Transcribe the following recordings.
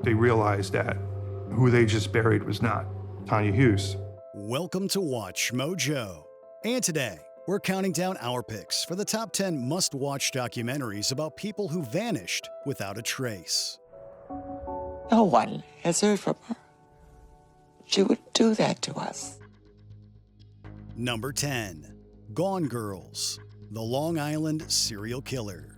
they realized that who they just buried was not Tanya Hughes. Welcome to Watch Mojo. And today, we're counting down our picks for the top 10 must-watch documentaries about people who vanished without a trace. No one has heard from her. She would do that to us. Number 10. Gone Girls, the Long Island serial killer.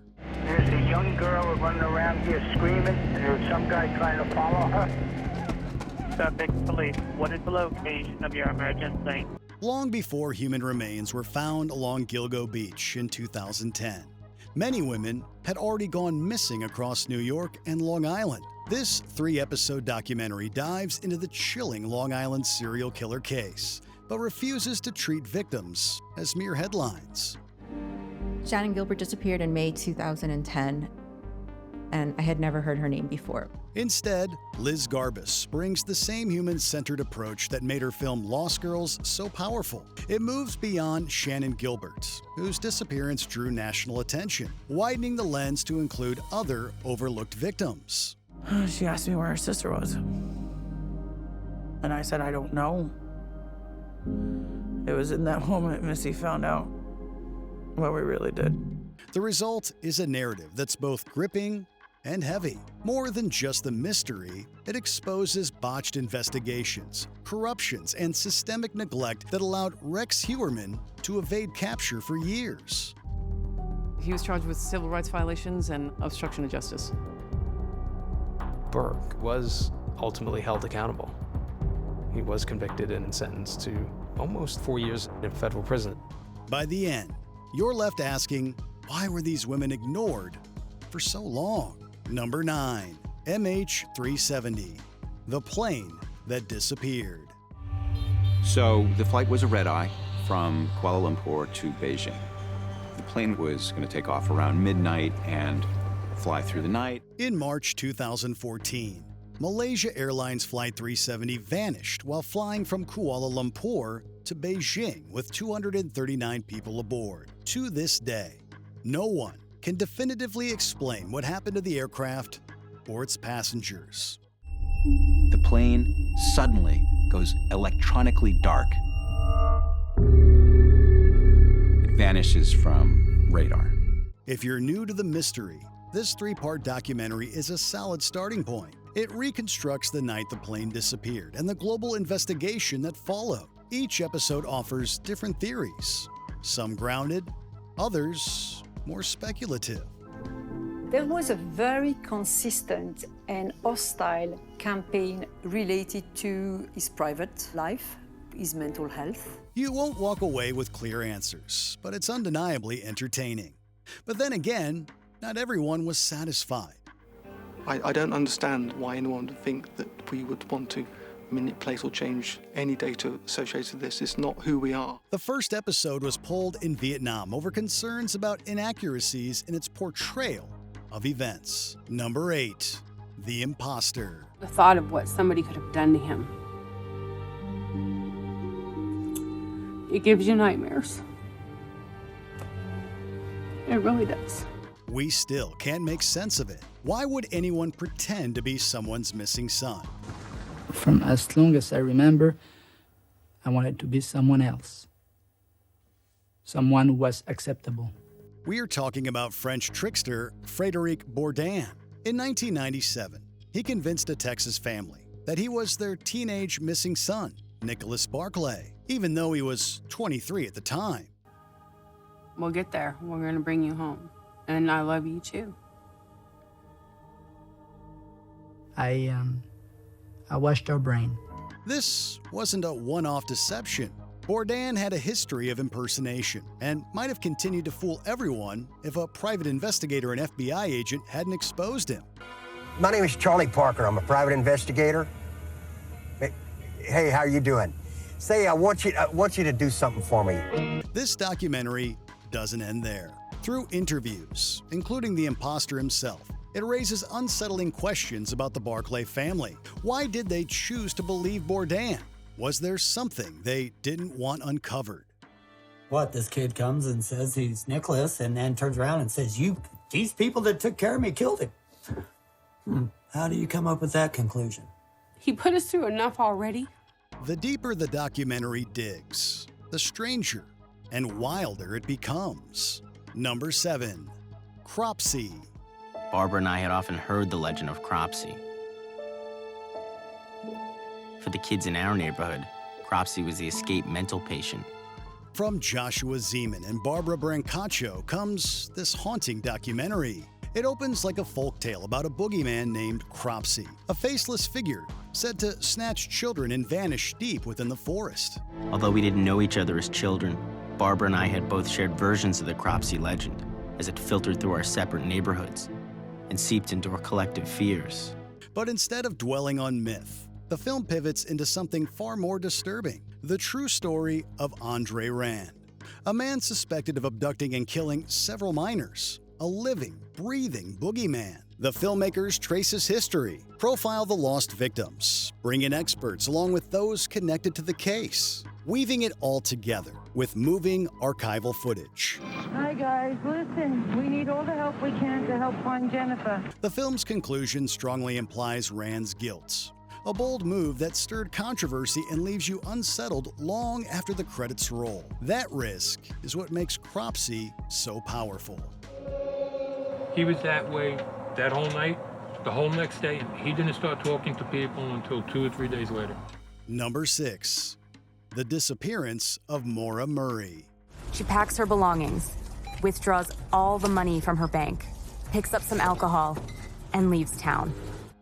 There's a young girl running around here screaming, and there's some guy trying to follow her. Subject police, what is the location of your emergency? Long before human remains were found along Gilgo Beach in 2010, many women had already gone missing across New York and Long Island. This 3-episode documentary dives into the chilling Long Island serial killer case, but refuses to treat victims as mere headlines. Shannon Gilbert disappeared in May 2010, and I had never heard her name before. Instead, Liz Garbus brings the same human-centered approach that made her film Lost Girls so powerful. It moves beyond Shannon Gilbert, whose disappearance drew national attention, widening the lens to include other overlooked victims. She asked me where her sister was. And I said, I don't know. It was in that moment Missy found out what we really did. The result is a narrative that's both gripping and heavy. More than just the mystery, it exposes botched investigations, corruptions, and systemic neglect that allowed Rex Heuermann to evade capture for years. He was charged with civil rights violations and obstruction of justice. Burke was ultimately held accountable. He was convicted and sentenced to almost 4 years in federal prison. By the end, you're left asking, why were these women ignored for so long? Number 9. MH370, the plane that disappeared. So the flight was a red-eye from Kuala Lumpur to Beijing. The plane was going to take off around midnight and fly through the night. In March 2014, Malaysia Airlines Flight 370 vanished while flying from Kuala Lumpur to Beijing with 239 people aboard. To this day, no one can definitively explain what happened to the aircraft or its passengers. The plane suddenly goes electronically dark. It vanishes from radar. If you're new to the mystery, this 3-part documentary is a solid starting point. It reconstructs the night the plane disappeared and the global investigation that followed. Each episode offers different theories, some grounded, others more speculative. There was a very consistent and hostile campaign related to his private life, his mental health. You won't walk away with clear answers, but it's undeniably entertaining. But then again, not everyone was satisfied. I don't understand why anyone would think that we would want to manipulate or change any data associated with this. It's not who we are. The first episode was pulled in Vietnam over concerns about inaccuracies in its portrayal of events. Number 8. The Impostor. The thought of what somebody could have done to him, it gives you nightmares. It really does. We still can't make sense of it. Why would anyone pretend to be someone's missing son? From as long as I remember, I wanted to be someone else. Someone who was acceptable. We are talking about French trickster Frédéric Bourdin. In 1997, he convinced a Texas family that he was their teenage missing son, Nicholas Barclay, even though he was 23 at the time. We'll get there. We're going to bring you home. And I love you too. I washed our brain. This wasn't a one-off deception. Bourdin had a history of impersonation and might have continued to fool everyone if a private investigator and FBI agent hadn't exposed him. My name is Charlie Parker. I'm a private investigator. Hey, how you doing? Say, I want you to do something for me. This documentary doesn't end there. Through interviews, including the imposter himself, it raises unsettling questions about the Barclay family. Why did they choose to believe Bourdin? Was there something they didn't want uncovered? What, this kid comes and says he's Nicholas and then turns around and says, these people that took care of me killed him. How do you come up with that conclusion? He put us through enough already. The deeper the documentary digs, the stranger and wilder it becomes. Number 7, Cropsey. Barbara and I had often heard the legend of Cropsey. For the kids in our neighborhood, Cropsey was the escaped mental patient. From Joshua Zeman and Barbara Brancaccio comes this haunting documentary. It opens like a folktale about a boogeyman named Cropsey, a faceless figure said to snatch children and vanish deep within the forest. Although we didn't know each other as children, Barbara and I had both shared versions of the Cropsey legend as it filtered through our separate neighborhoods and seeped into our collective fears. But instead of dwelling on myth, the film pivots into something far more disturbing: the true story of Andre Rand, a man suspected of abducting and killing several minors, a living, breathing boogeyman. The filmmakers trace his history, profile the lost victims, bring in experts along with those connected to the case, weaving it all together with moving archival footage. Hi guys, listen, we need all the help we can to help find Jennifer. The film's conclusion strongly implies Rand's guilt, a bold move that stirred controversy and leaves you unsettled long after the credits roll. That risk is what makes Cropsey so powerful. He was that way that whole night, the whole next day. He didn't start talking to people until 2 or 3 days later. Number 6, The Disappearance of Mora Murray. She packs her belongings, withdraws all the money from her bank, picks up some alcohol, and leaves town.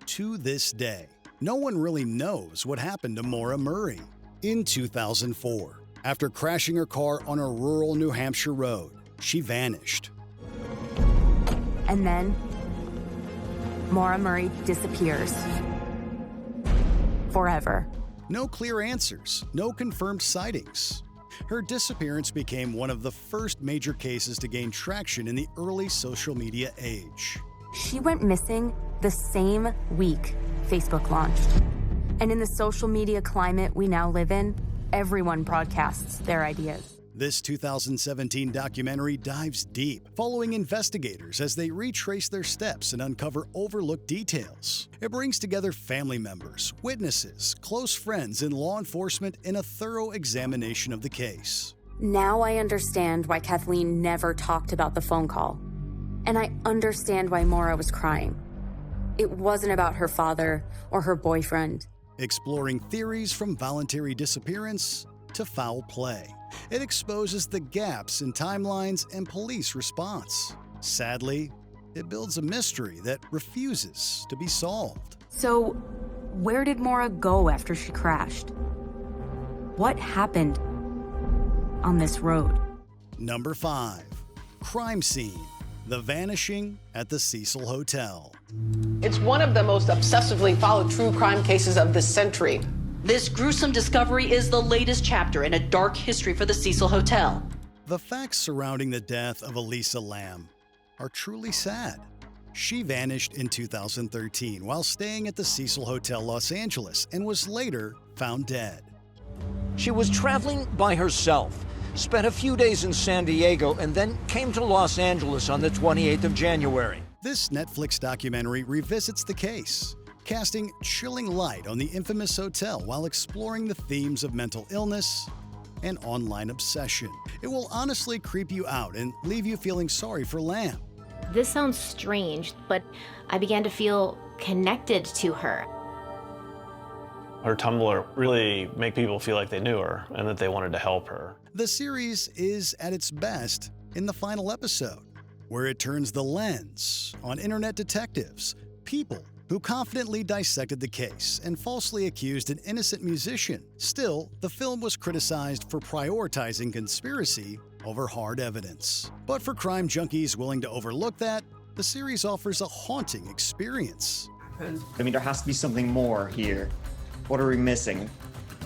To this day, no one really knows what happened to Mora Murray. In 2004, after crashing her car on a rural New Hampshire road, she vanished. And then, Mora Murray disappears. Forever. No clear answers, no confirmed sightings. Her disappearance became one of the first major cases to gain traction in the early social media age. She went missing the same week Facebook launched. And in the social media climate we now live in, everyone broadcasts their ideas. This 2017 documentary dives deep, following investigators as they retrace their steps and uncover overlooked details. It brings together family members, witnesses, close friends, and law enforcement in a thorough examination of the case. Now I understand why Kathleen never talked about the phone call. And I understand why Mora was crying. It wasn't about her father or her boyfriend. Exploring theories from voluntary disappearance to foul play. It exposes the gaps in timelines and police response. Sadly, it builds a mystery that refuses to be solved. So, where did Mora go after she crashed? What happened on this road? Number 5, Crime Scene: The Vanishing at the Cecil Hotel. It's one of the most obsessively followed true crime cases of this century. This gruesome discovery is the latest chapter in a dark history for the Cecil Hotel. The facts surrounding the death of Elisa Lam are truly sad. She vanished in 2013 while staying at the Cecil Hotel Los Angeles and was later found dead. She was traveling by herself, spent a few days in San Diego, and then came to Los Angeles on the 28th of January. This Netflix documentary revisits the case, casting chilling light on the infamous hotel while exploring the themes of mental illness and online obsession. It will honestly creep you out and leave you feeling sorry for Lam. This sounds strange, but I began to feel connected to her. Her Tumblr really made people feel like they knew her and that they wanted to help her. The series is at its best in the final episode, where it turns the lens on internet detectives, people who confidently dissected the case and falsely accused an innocent musician. Still, the film was criticized for prioritizing conspiracy over hard evidence. But for crime junkies willing to overlook that, the series offers a haunting experience. I mean, there has to be something more here. What are we missing?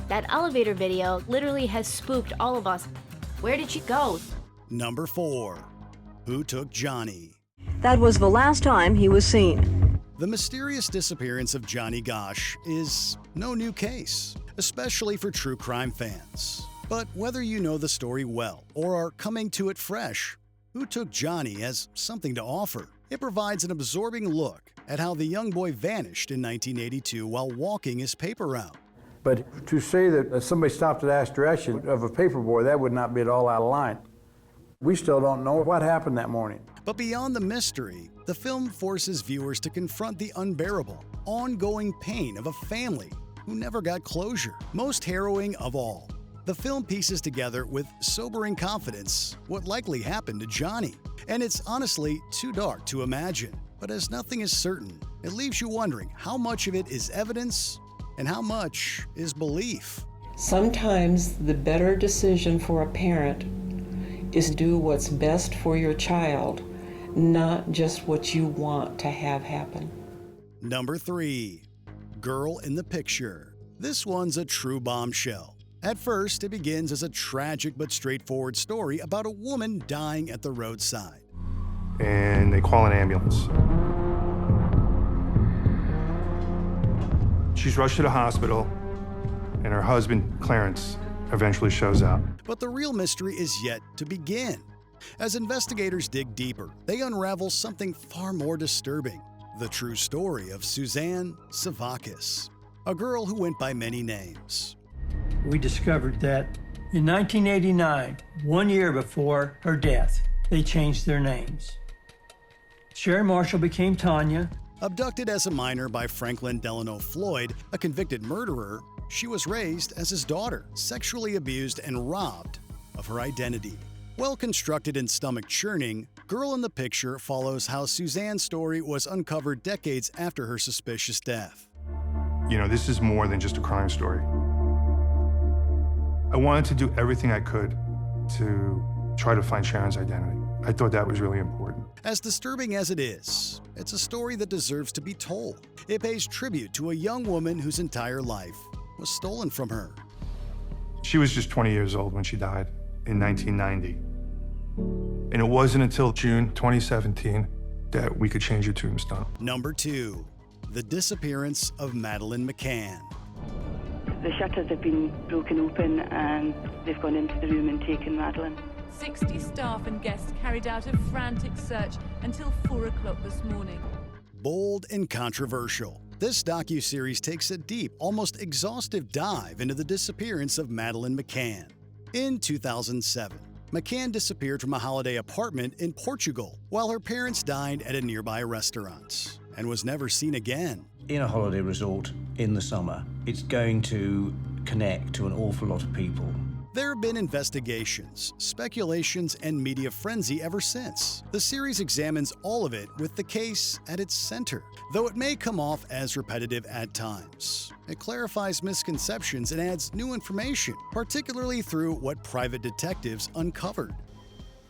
That elevator video literally has spooked all of us. Where did she go? Number 4, Who Took Johnny? That was the last time he was seen. The mysterious disappearance of Johnny Gosch is no new case, especially for true crime fans. But whether you know the story well or are coming to it fresh, Who Took Johnny has something to offer. It provides an absorbing look at how the young boy vanished in 1982 while walking his paper route. But to say that somebody stopped to ask direction of a paper boy, that would not be at all out of line. We still don't know what happened that morning. But beyond the mystery, the film forces viewers to confront the unbearable, ongoing pain of a family who never got closure. Most harrowing of all, the film pieces together with sobering confidence what likely happened to Johnny. And it's honestly too dark to imagine. But as nothing is certain, it leaves you wondering how much of it is evidence and how much is belief. Sometimes the better decision for a parent is to do what's best for your child, not just what you want to have happen. Number 3, Girl in the Picture. This one's a true bombshell. At first, it begins as a tragic but straightforward story about a woman dying at the roadside. And they call an ambulance. She's rushed to the hospital, and her husband, Clarence, eventually shows up. But the real mystery is yet to begin. As investigators dig deeper, they unravel something far more disturbing: the true story of Suzanne Savakis, a girl who went by many names. We discovered that in 1989, 1 year before her death, they changed their names. Sharon Marshall became Tanya. Abducted as a minor by Franklin Delano Floyd, a convicted murderer, she was raised as his daughter, sexually abused and robbed of her identity. Well-constructed and stomach-churning, Girl in the Picture follows how Suzanne's story was uncovered decades after her suspicious death. You know, this is more than just a crime story. I wanted to do everything I could to try to find Sharon's identity. I thought that was really important. As disturbing as it is, it's a story that deserves to be told. It pays tribute to a young woman whose entire life was stolen from her. She was just 20 years old when she died in 1990. And it wasn't until June 2017 that we could change her tombstone. Number 2, The Disappearance of Madeleine McCann. The shutters have been broken open and they've gone into the room and taken Madeleine. 60 staff and guests carried out a frantic search until 4 o'clock this morning. Bold and controversial, this docuseries takes a deep, almost exhaustive dive into the disappearance of Madeleine McCann. In 2007, McCann disappeared from a holiday apartment in Portugal while her parents dined at a nearby restaurant and was never seen again. In a holiday resort in the summer, it's going to connect to an awful lot of people. There have been investigations, speculations, and media frenzy ever since. The series examines all of it with the case at its center, though it may come off as repetitive at times. It clarifies misconceptions and adds new information, particularly through what private detectives uncovered.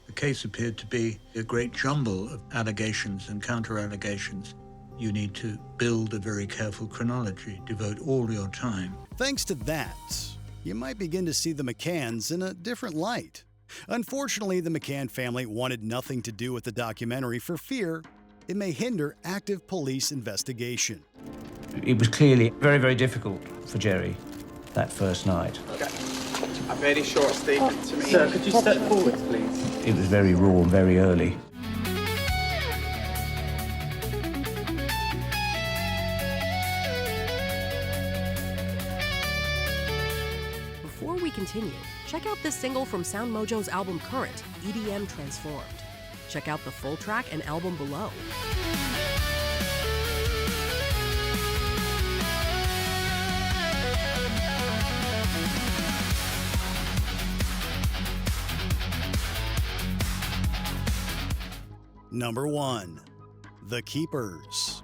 The case appeared to be a great jumble of allegations and counter-allegations. You need to build a very careful chronology, devote all your time. Thanks to that, you might begin to see the McCanns in a different light. Unfortunately, the McCann family wanted nothing to do with the documentary for fear it may hinder active police investigation. It was clearly very, very difficult for Jerry that first night. Okay. A very short statement to me. Sir, could you step forward, please? It was very raw and very early. Before we continue, check out this single from Sound Mojo's album Current, EDM Transformed. Check out the full track and album below. Number 1, The Keepers.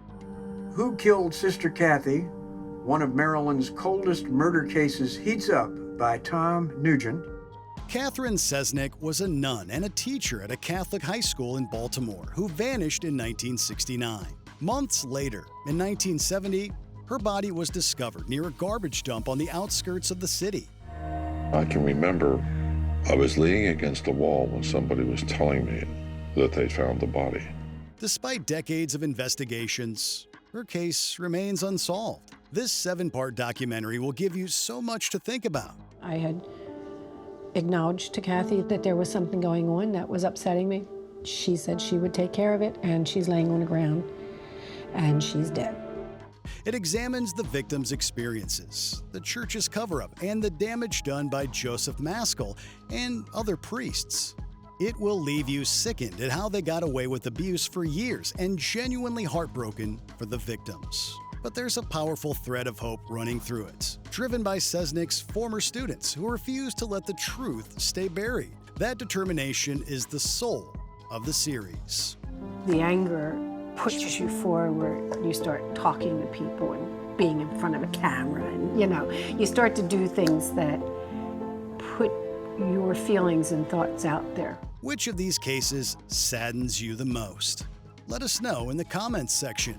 Who Killed Sister Kathy? One of Maryland's coldest murder cases heats up by Tom Nugent. Catherine Sesnick was a nun and a teacher at a Catholic high school in Baltimore who vanished in 1969. Months later, in 1970, her body was discovered near a garbage dump on the outskirts of the city. I can remember I was leaning against a wall when somebody was telling me that they found the body. Despite decades of investigations, her case remains unsolved. This 7-part documentary will give you so much to think about. I had acknowledged to Kathy that there was something going on that was upsetting me. She said she would take care of it, and she's laying on the ground. and she's dead. It examines the victim's experiences, the church's cover-up, and the damage done by Joseph Maskell and other priests. It will leave you sickened at how they got away with abuse for years and genuinely heartbroken for the victims. But there's a powerful thread of hope running through it, driven by Selznick's former students who refuse to let the truth stay buried. That determination is the soul of the series. The anger pushes you forward. You start talking to people and being in front of a camera, and you start to do things that put your feelings and thoughts out there. Which of these cases saddens you the most? Let us know in the comments section.